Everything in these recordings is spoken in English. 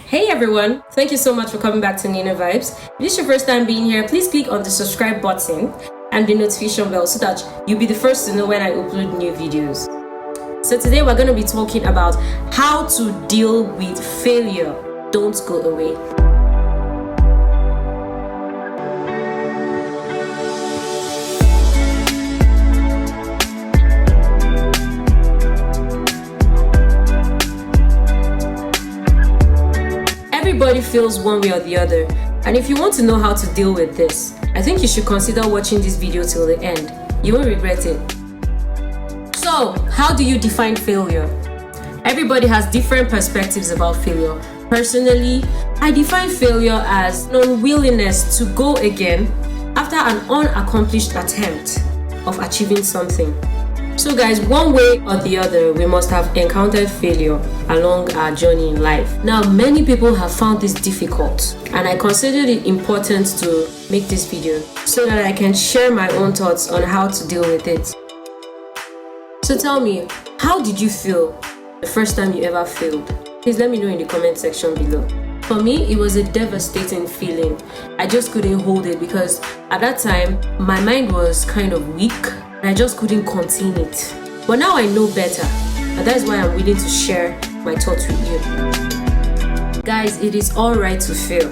Hey everyone, thank you so much for coming back to Nina Vibes. If this is your first time being here, please click on the subscribe button and the notification bell so that you'll be the first to know when I upload new videos. So today we're going to be talking about how to deal with failure. Don't go away. Everybody feels one way or the other, and if you want to know how to deal with this, I think you should consider watching this video till the end. You won't regret it. So, how do you define failure? Everybody has different perspectives about failure. Personally, I define failure as an unwillingness to go again after an unaccomplished attempt of achieving something. So guys, one way or the other, we must have encountered failure along our journey in life. Now, many people have found this difficult, and I considered it important to make this video so that I can share my own thoughts on how to deal with it. So tell me, how did you feel the first time you ever failed? Please let me know in the comment section below. For me, it was a devastating feeling. I just couldn't hold it because at that time, my mind was kind of weak. I just couldn't contain it. But now I know better, and that's why I'm willing to share my thoughts with you. Guys, it is alright to fail.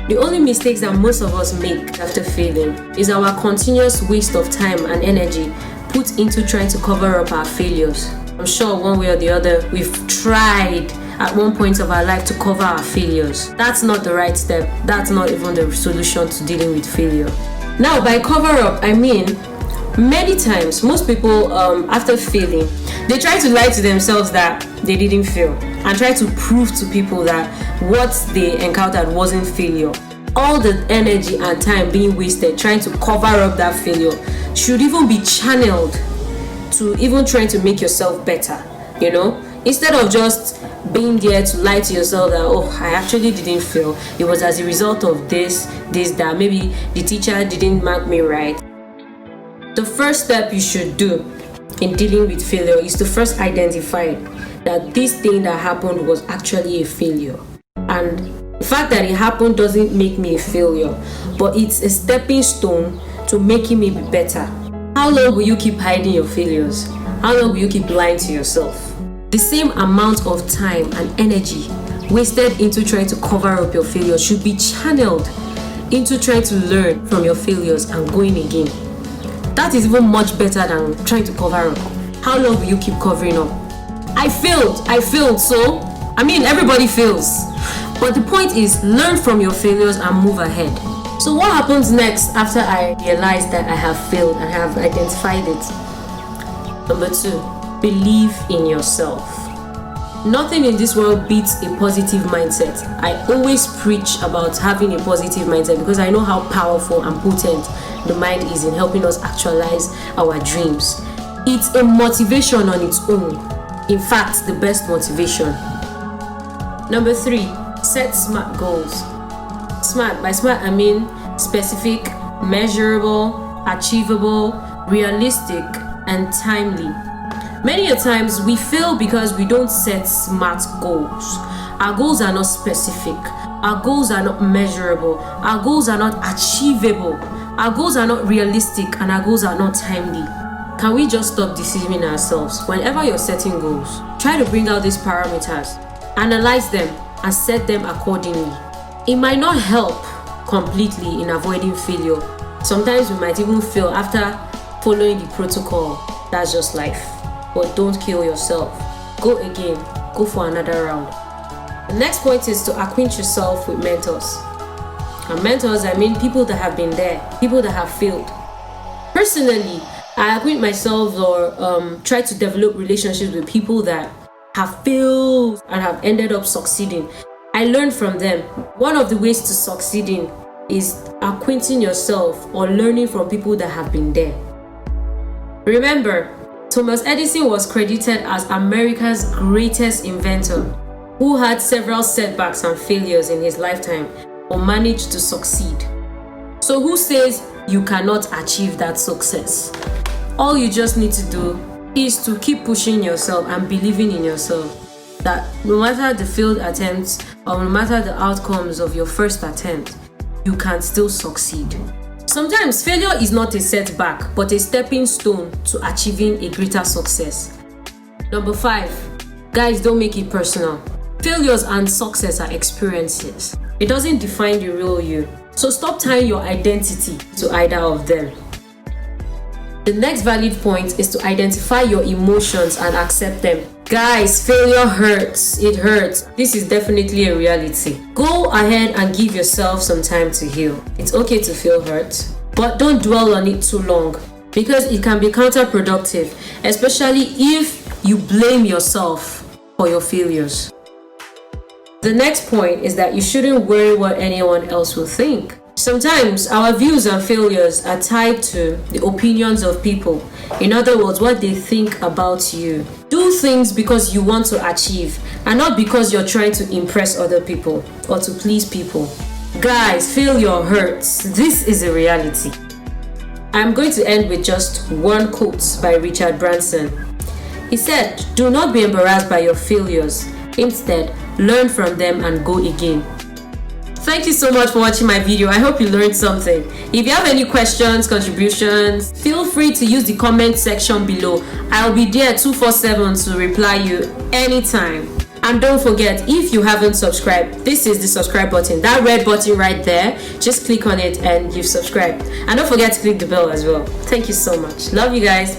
The only mistakes that most of us make after failing is our continuous waste of time and energy put into trying to cover up our failures. I'm sure one way or the other, we've tried at one point of our life to cover our failures. That's not the right step. That's not even the solution to dealing with failure. Now, by cover up, I mean, many times, most people, after failing, they try to lie to themselves that they didn't fail and try to prove to people that what they encountered wasn't failure. All the energy and time being wasted trying to cover up that failure should even be channeled to even trying to make yourself better, you know? Instead of just being there to lie to yourself that, oh, I actually didn't fail. It was as a result of this, that. Maybe the teacher didn't mark me right. The first step you should do in dealing with failure is to first identify that this thing that happened was actually a failure. And the fact that it happened doesn't make me a failure, but it's a stepping stone to making me be better. How long will you keep hiding your failures? How long will you keep lying to yourself? The same amount of time and energy wasted into trying to cover up your failures should be channeled into trying to learn from your failures and going again. That is even much better than trying to cover up. How long will you keep covering up? I failed, so everybody fails. But the point is, learn from your failures and move ahead. So what happens next after I realize that I have failed and have identified it? Number 2, believe in yourself. Nothing in this world beats a positive mindset. I always preach about having a positive mindset because I know how powerful and potent the mind is in helping us actualize our dreams. It's a motivation on its own. In fact, the best motivation. Number 3, set smart goals. Smart, by smart I mean specific, measurable, achievable, realistic, and timely. Many a times we fail because we don't set smart goals. Our goals are not specific. Our goals are not measurable. Our goals are not achievable. Our goals are not realistic, and our goals are not timely. Can we just stop deceiving ourselves? Whenever you're setting goals, try to bring out these parameters, analyze them, and set them accordingly. It might not help completely in avoiding failure. Sometimes we might even fail after following the protocol. That's just life. But don't kill yourself. Go again. Go for another round. The next point is to acquaint yourself with mentors. And mentors, I mean people that have been there, people that have failed. Personally, I acquaint myself or try to develop relationships with people that have failed and have ended up succeeding. I learned from them. One of the ways to succeeding is acquainting yourself or learning from people that have been there. Remember, Thomas Edison was credited as America's greatest inventor, who had several setbacks and failures in his lifetime, but managed to succeed. So who says you cannot achieve that success? All you just need to do is to keep pushing yourself and believing in yourself. that no matter the failed attempts or no matter the outcomes of your first attempt, you can still succeed. Sometimes failure is not a setback, but a stepping stone to achieving a greater success. Number 5, guys, don't make it personal. Failures and success are experiences. It doesn't define the real you. So stop tying your identity to either of them. The next valid point is to identify your emotions and accept them. Guys, failure hurts. It hurts. This is definitely a reality. Go ahead and give yourself some time to heal. It's okay to feel hurt, but don't dwell on it too long because it can be counterproductive, especially if you blame yourself for your failures. The next point is that you shouldn't worry what anyone else will think. Sometimes our views and failures are tied to the opinions of people. In other words, what they think about you. Do things because you want to achieve and not because you're trying to impress other people or to please people. Guys, failure hurts. This is a reality. I'm going to end with just one quote by Richard Branson. He said, "Do not be embarrassed by your failures. Instead, learn from them and go again." Thank you so much for watching my video. I hope you learned something. If you have any questions, contributions, feel free to use the comment section below. I'll be there 24/7 to reply you anytime. And don't forget, if you haven't subscribed, this is the subscribe button. That red button right there, just click on it and you've subscribed. And don't forget to click the bell as well. Thank you so much. Love you guys.